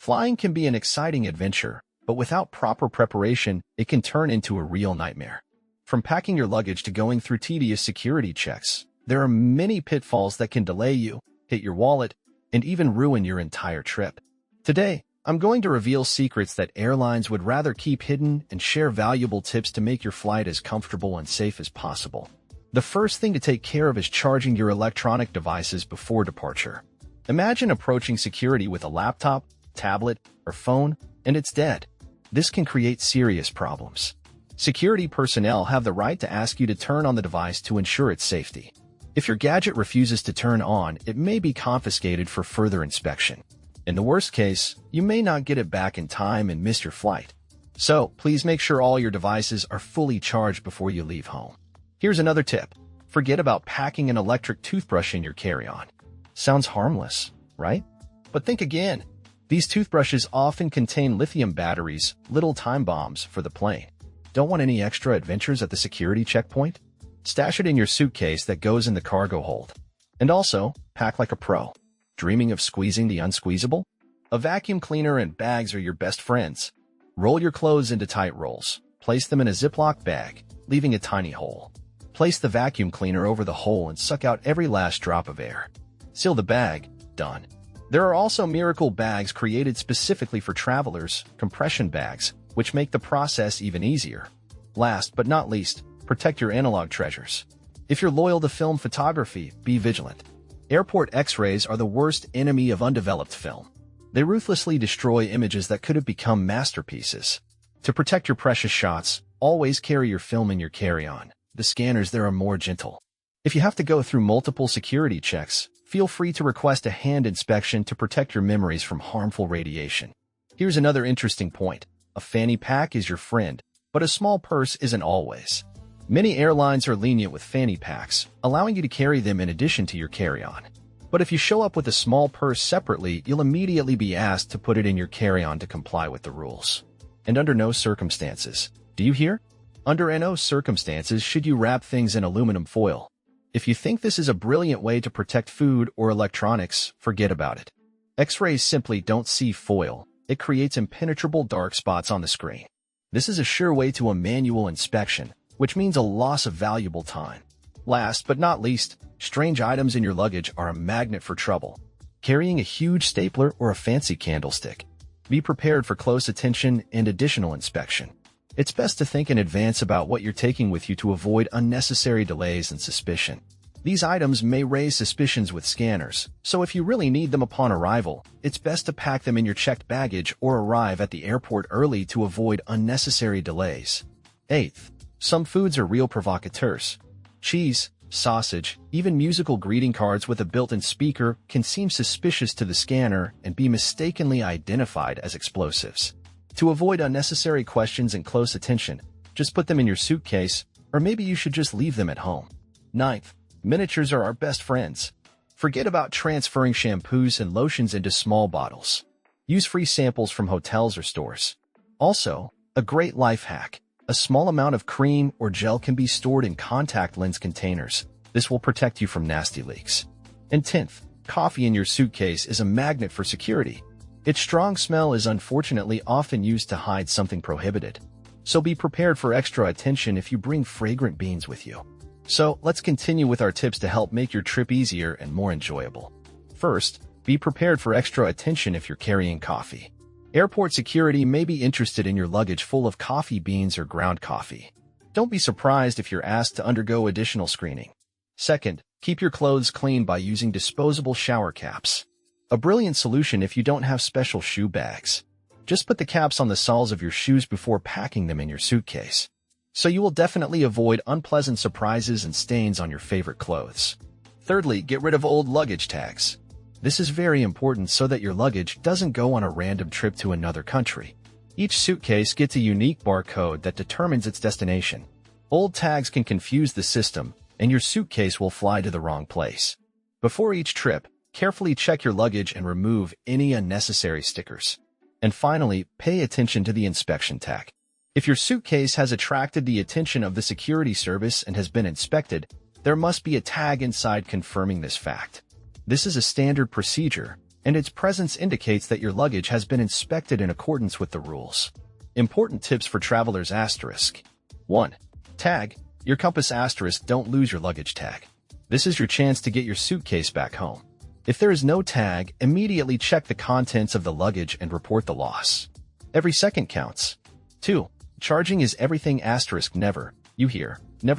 Flying can be an exciting adventure, but without proper preparation, it can turn into a real nightmare. From packing your luggage to going through tedious security checks, there are many pitfalls that can delay you, hit your wallet, and even ruin your entire trip. Today, I'm going to reveal secrets that airlines would rather keep hidden and share valuable tips to make your flight as comfortable and safe as possible. The first thing to take care of is charging your electronic devices before departure. Imagine approaching security with a laptop, tablet, or phone, and it's dead. This can create serious problems. Security personnel have the right to ask you to turn on the device to ensure its safety. If your gadget refuses to turn on, it may be confiscated for further inspection. In the worst case, you may not get it back in time and miss your flight. So, please make sure all your devices are fully charged before you leave home. Here's another tip. Forget about packing an electric toothbrush in your carry-on. Sounds harmless, right? But think again. These toothbrushes often contain lithium batteries, little time bombs for the plane. Don't want any extra adventures at the security checkpoint? Stash it in your suitcase that goes in the cargo hold. And also, pack like a pro. Dreaming of squeezing the unsqueezable? A vacuum cleaner and bags are your best friends. Roll your clothes into tight rolls. Place them in a Ziploc bag, leaving a tiny hole. Place the vacuum cleaner over the hole and suck out every last drop of air. Seal the bag. Done. There are also miracle bags created specifically for travelers, compression bags, which make the process even easier. Last but not least, protect your analog treasures. If you're loyal to film photography, be vigilant. Airport X-rays are the worst enemy of undeveloped film. They ruthlessly destroy images that could have become masterpieces. To protect your precious shots, always carry your film in your carry-on. The scanners there are more gentle. If you have to go through multiple security checks, feel free to request a hand inspection to protect your memories from harmful radiation. Here's another interesting point. A fanny pack is your friend, but a small purse isn't always. Many airlines are lenient with fanny packs, allowing you to carry them in addition to your carry-on. But if you show up with a small purse separately, you'll immediately be asked to put it in your carry-on to comply with the rules. And under no circumstances, do you hear? Under no circumstances should you wrap things in aluminum foil. If you think this is a brilliant way to protect food or electronics, forget about it. X-rays simply don't see foil. It creates impenetrable dark spots on the screen. This is a sure way to a manual inspection, which means a loss of valuable time. Last but not least, strange items in your luggage are a magnet for trouble. Carrying a huge stapler or a fancy candlestick. Be prepared for close attention and additional inspection. It's best to think in advance about what you're taking with you to avoid unnecessary delays and suspicion. These items may raise suspicions with scanners, so if you really need them upon arrival, it's best to pack them in your checked baggage or arrive at the airport early to avoid unnecessary delays. 8th, some foods are real provocateurs. Cheese, sausage, even musical greeting cards with a built-in speaker can seem suspicious to the scanner and be mistakenly identified as explosives. To avoid unnecessary questions and close attention, just put them in your suitcase, or maybe you should just leave them at home. 9th, miniatures are our best friends. Forget about transferring shampoos and lotions into small bottles. Use free samples from hotels or stores. Also, a great life hack. A small amount of cream or gel can be stored in contact lens containers. This will protect you from nasty leaks. And 10th, coffee in your suitcase is a magnet for security. Its strong smell is unfortunately often used to hide something prohibited. So be prepared for extra attention if you bring fragrant beans with you. So let's continue with our tips to help make your trip easier and more enjoyable. First, be prepared for extra attention if you're carrying coffee. Airport security may be interested in your luggage full of coffee beans or ground coffee. Don't be surprised if you're asked to undergo additional screening. Second, keep your clothes clean by using disposable shower caps. A brilliant solution if you don't have special shoe bags. Just put the caps on the soles of your shoes before packing them in your suitcase. So you will definitely avoid unpleasant surprises and stains on your favorite clothes. Thirdly, get rid of old luggage tags. This is very important so that your luggage doesn't go on a random trip to another country. Each suitcase gets a unique barcode that determines its destination. Old tags can confuse the system, and your suitcase will fly to the wrong place. Before each trip, carefully check your luggage and remove any unnecessary stickers. And finally, pay attention to the inspection tag. If your suitcase has attracted the attention of the security service and has been inspected, there must be a tag inside confirming this fact. This is a standard procedure, and its presence indicates that your luggage has been inspected in accordance with the rules. Important tips for travelers asterisk. 1. Tag. Your compass asterisk. Don't lose your luggage tag. This is your chance to get your suitcase back home. If there is no tag, immediately check the contents of the luggage and report the loss. Every second counts. 2. Charging is everything asterisk. Never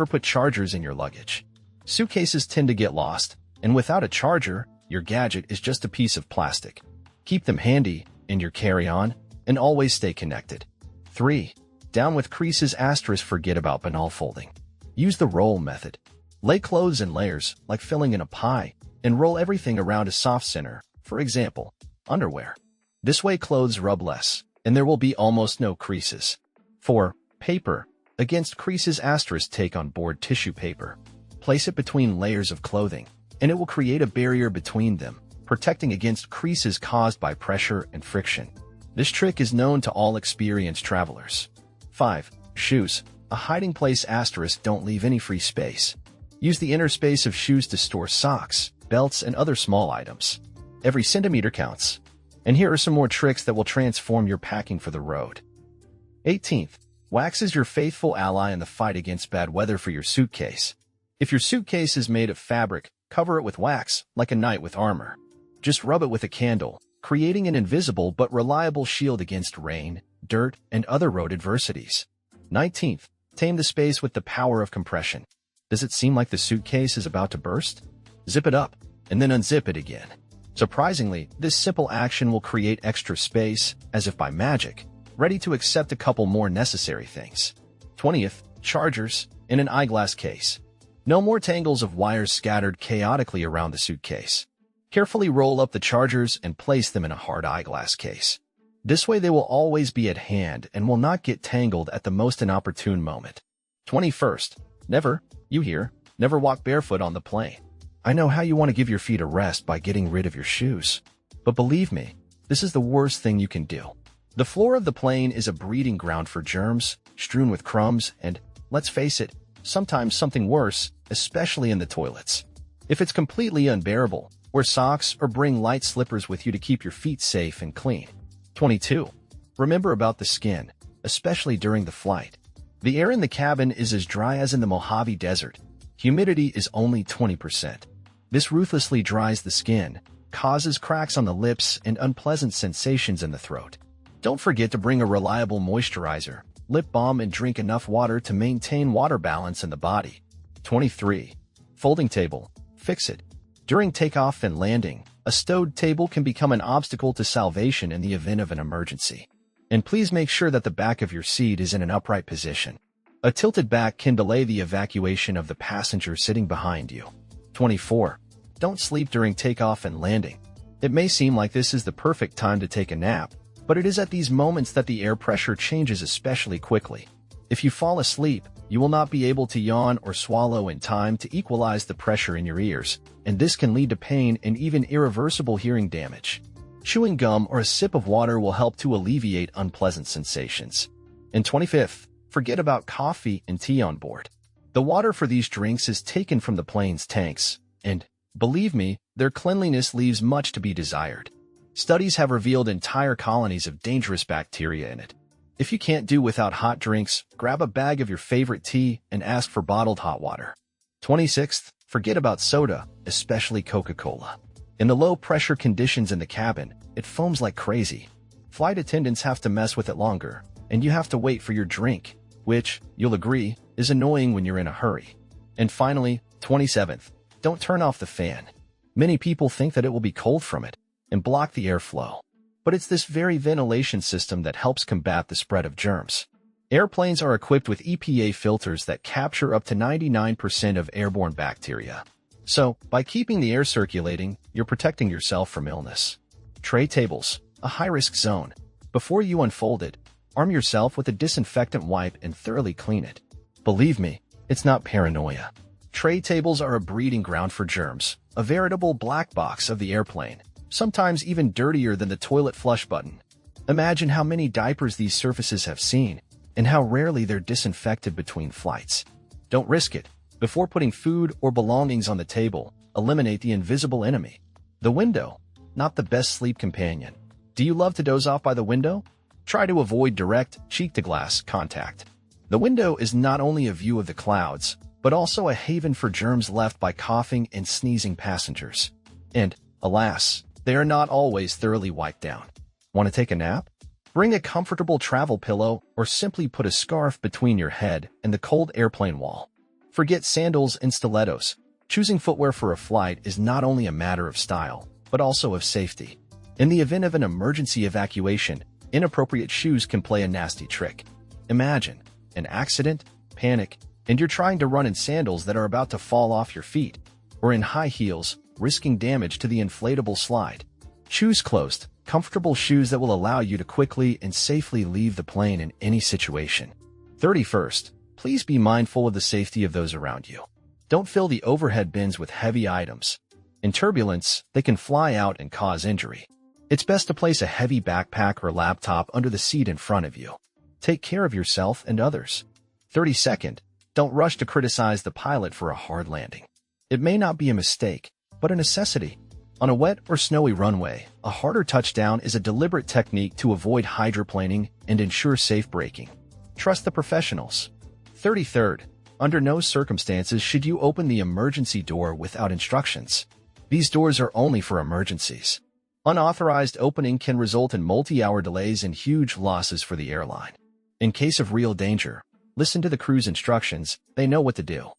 put chargers in your luggage. Suitcases tend to get lost, and without a charger, your gadget is just a piece of plastic. Keep them handy in your carry-on, and always stay connected. 3. Down with creases asterisk. Forget about banal folding. Use the roll method. Lay clothes in layers, like filling in a pie, and roll everything around a soft center, for example, underwear. This way clothes rub less, and there will be almost no creases. 4. Paper. Against creases asterisk. Take on board tissue paper. Place it between layers of clothing, and it will create a barrier between them, protecting against creases caused by pressure and friction. This trick is known to all experienced travelers. 5. Shoes. A hiding place asterisk. Don't leave any free space. Use the inner space of shoes to store socks, belts, and other small items. Every centimeter counts. And here are some more tricks that will transform your packing for the road. 18th. Wax is your faithful ally in the fight against bad weather for your suitcase. If your suitcase is made of fabric, cover it with wax, like a knight with armor. Just rub it with a candle, creating an invisible but reliable shield against rain, dirt, and other road adversities. 19th. Tame the space with the power of compression. Does it seem like the suitcase is about to burst? Zip it up, and then unzip it again. Surprisingly, this simple action will create extra space, as if by magic, ready to accept a couple more necessary things. 20th. Chargers in an eyeglass case. No more tangles of wires scattered chaotically around the suitcase. Carefully roll up the chargers and place them in a hard eyeglass case. This way they will always be at hand and will not get tangled at the most inopportune moment. 21st. Never walk barefoot on the plane. I know how you want to give your feet a rest by getting rid of your shoes. But believe me, this is the worst thing you can do. The floor of the plane is a breeding ground for germs, strewn with crumbs, and, let's face it, sometimes something worse, especially in the toilets. If it's completely unbearable, wear socks or bring light slippers with you to keep your feet safe and clean. 22. Remember about the skin, especially during the flight. The air in the cabin is as dry as in the Mojave Desert. Humidity is only 20%. This ruthlessly dries the skin, causes cracks on the lips and unpleasant sensations in the throat. Don't forget to bring a reliable moisturizer, lip balm, and drink enough water to maintain water balance in the body. 23. Folding table. Fix it. During takeoff and landing, a stowed table can become an obstacle to salvation in the event of an emergency. And please make sure that the back of your seat is in an upright position. A tilted back can delay the evacuation of the passenger sitting behind you. 24. Don't sleep during takeoff and landing. It may seem like this is the perfect time to take a nap, but it is at these moments that the air pressure changes especially quickly. If you fall asleep, you will not be able to yawn or swallow in time to equalize the pressure in your ears, and this can lead to pain and even irreversible hearing damage. Chewing gum or a sip of water will help to alleviate unpleasant sensations. And 25th, forget about coffee and tea on board. The water for these drinks is taken from the plane's tanks, and, believe me, their cleanliness leaves much to be desired. Studies have revealed entire colonies of dangerous bacteria in it. If you can't do without hot drinks, grab a bag of your favorite tea and ask for bottled hot water. 26th, forget about soda, especially Coca-Cola. In the low-pressure conditions in the cabin, it foams like crazy. Flight attendants have to mess with it longer, and you have to wait for your drink, which, you'll agree, is annoying when you're in a hurry. And finally, 27th, don't turn off the fan. Many people think that it will be cold from it and block the airflow. But it's this very ventilation system that helps combat the spread of germs. Airplanes are equipped with EPA filters that capture up to 99% of airborne bacteria. So, by keeping the air circulating, you're protecting yourself from illness. Tray tables, a high-risk zone. Before you unfold it, arm yourself with a disinfectant wipe and thoroughly clean it. Believe me, it's not paranoia. Tray tables are a breeding ground for germs, a veritable black box of the airplane, sometimes even dirtier than the toilet flush button. Imagine how many diapers these surfaces have seen, and how rarely they're disinfected between flights. Don't risk it. Before putting food or belongings on the table, eliminate the invisible enemy, the window. not the best sleep companion. Do you love to doze off by the window? Try to avoid direct, cheek-to-glass contact. The window is not only a view of the clouds, but also a haven for germs left by coughing and sneezing passengers. And, alas, they are not always thoroughly wiped down. Want to take a nap? Bring a comfortable travel pillow or simply put a scarf between your head and the cold airplane wall. Forget sandals and stilettos. Choosing footwear for a flight is not only a matter of style, but also of safety. In the event of an emergency evacuation, inappropriate shoes can play a nasty trick. Imagine an accident, panic, and you're trying to run in sandals that are about to fall off your feet, or in high heels, risking damage to the inflatable slide. Choose closed, comfortable shoes that will allow you to quickly and safely leave the plane in any situation. 31st, please be mindful of the safety of those around you. Don't fill the overhead bins with heavy items. In turbulence, they can fly out and cause injury. It's best to place a heavy backpack or laptop under the seat in front of you. Take care of yourself and others. 32nd, don't rush to criticize the pilot for a hard landing. It may not be a mistake, but a necessity. On a wet or snowy runway, a harder touchdown is a deliberate technique to avoid hydroplaning and ensure safe braking. Trust the professionals. 33rd, under no circumstances should you open the emergency door without instructions. These doors are only for emergencies. Unauthorized opening can result in multi-hour delays and huge losses for the airline. In case of real danger, listen to the crew's instructions. They know what to do.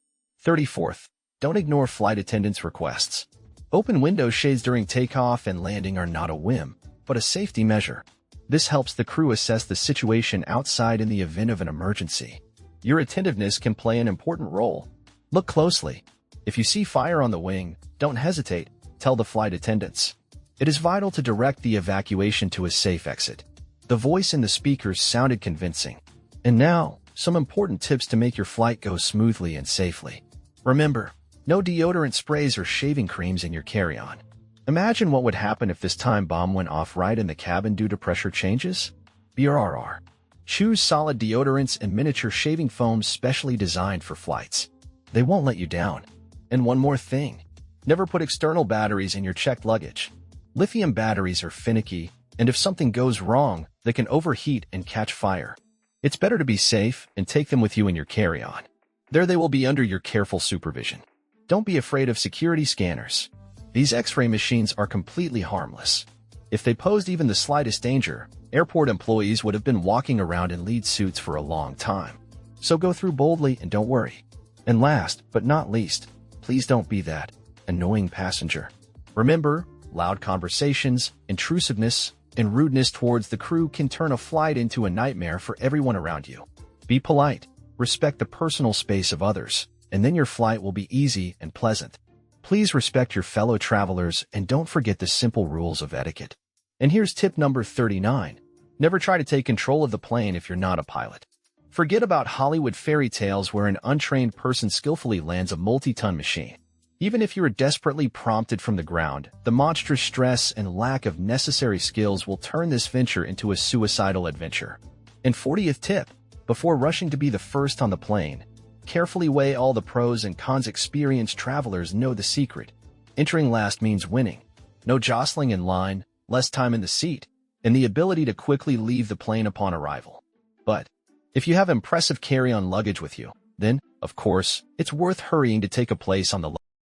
34th, don't ignore flight attendants' requests. Open window shades during takeoff and landing are not a whim, but a safety measure. This helps the crew assess the situation outside in the event of an emergency. Your attentiveness can play an important role. Look closely. If you see fire on the wing, don't hesitate. Tell the flight attendants. It is vital to direct the evacuation to a safe exit. The voice in the speakers sounded convincing. And now, some important tips to make your flight go smoothly and safely. Remember, no deodorant sprays or shaving creams in your carry-on. Imagine what would happen if this time bomb went off right in the cabin due to pressure changes. BRRR. Choose solid deodorants and miniature shaving foams specially designed for flights. They won't let you down. And one more thing. Never put external batteries in your checked luggage. Lithium batteries are finicky, and if something goes wrong, they can overheat and catch fire. It's better to be safe and take them with you in your carry-on. There they will be under your careful supervision. Don't be afraid of security scanners. These X-ray machines are completely harmless. If they posed even the slightest danger, airport employees would have been walking around in lead suits for a long time. So go through boldly and don't worry. And last but not least, please don't be that annoying passenger. Remember, loud conversations, intrusiveness, and rudeness towards the crew can turn a flight into a nightmare for everyone around you. Be polite, respect the personal space of others, and then your flight will be easy and pleasant. Please respect your fellow travelers and don't forget the simple rules of etiquette. And here's tip number 39. Never try to take control of the plane if you're not a pilot. Forget about Hollywood fairy tales where an untrained person skillfully lands a multi-ton machine. Even if you are desperately prompted from the ground, the monstrous stress and lack of necessary skills will turn this venture into a suicidal adventure. And 40th tip, before rushing to be the first on the plane, carefully weigh all the pros and cons. Experienced travelers know the secret. Entering last means winning. No jostling in line, less time in the seat, and the ability to quickly leave the plane upon arrival. But if you have impressive carry-on luggage with you, then, of course, it's worth hurrying to take a place on the